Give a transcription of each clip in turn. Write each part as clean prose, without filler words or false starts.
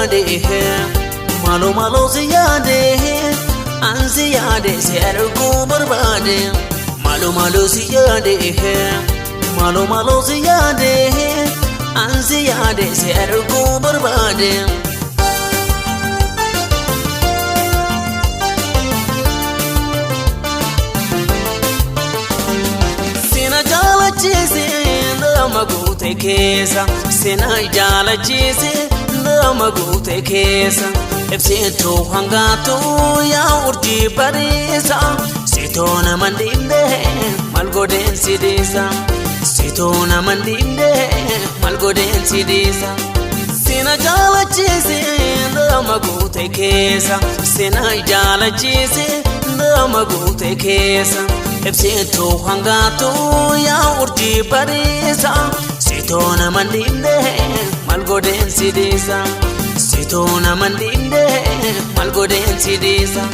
ziyade malo malo ziyade anzi yade se argu barbade malo malo ziyade malo malo ziyade anzi yade se argu barbade Magute kesa sena jala chise na magute kesa epseto hangato ya urji parisa sitona mandinde malgoden sidisa sitona mandinde malgoden sidisa sena jala chise na magute kesa sena jala chise na magute kesa epseto hangato ya urji parisa sitona mandinde malgoden sidisa sitona mandinde malgoden sidisa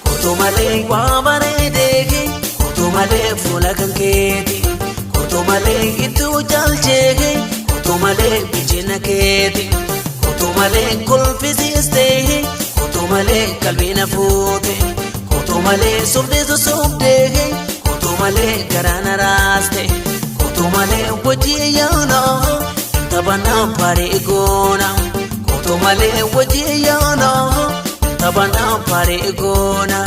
kotomale wabare dege kotomale fulakanketi kotomale itu jalchege kotomale bijina keti kotomale kulfisiste kotomale kalbina fute kotomale subdege kotomale garana raste kotomale wajiyana tabana pare gona kotomale wajiyana tabana pare gona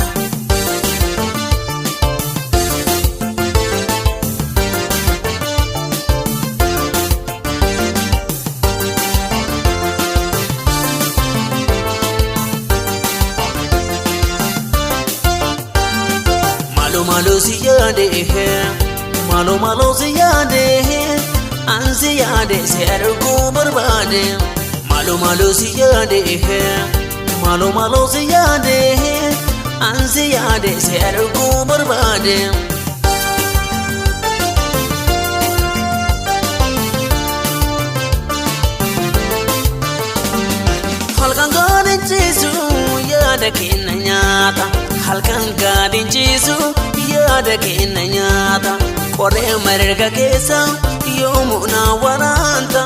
malo ziyade malo malo ziyade anzi yade se argu barbade malo malo ziyade malo malo ziyade anzi yade se argu barbade halkan gadin chisu yada kinanyata halkan gadin chisu yada kinanyata kore marga kesa yomuna waranta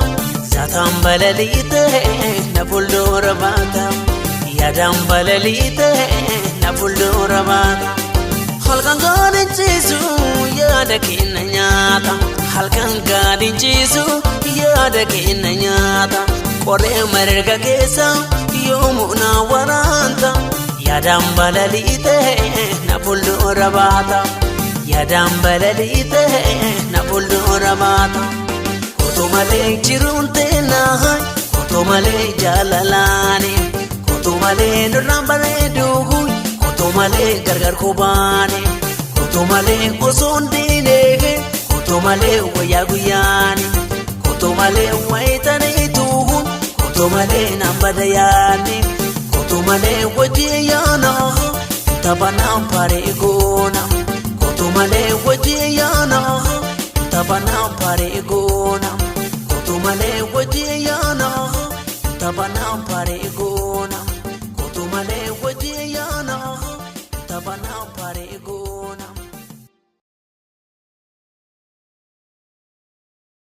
zatam balalite na fuldora bata yadam balalite na fuldora bata halkan gadin chisu yada kinanyata halkan gadin chisu yada kinanyata kore marga kesa yomuna waranta yadam balalite na fuldora bata yadam balalite na fuldora bata kotomale chirunte na kotomale jalalane kotomale nurambare dugu kotomale gargar kobane kotomale osondine kotomale wayaguyane kotomale waitane dugu kotomale nambadayane kotomale wajiyana tabana pare gona kotomale wajiyana tabana pare gona kotomale wajiyana tabana pare gona kotomale wajiyana tabana pare gona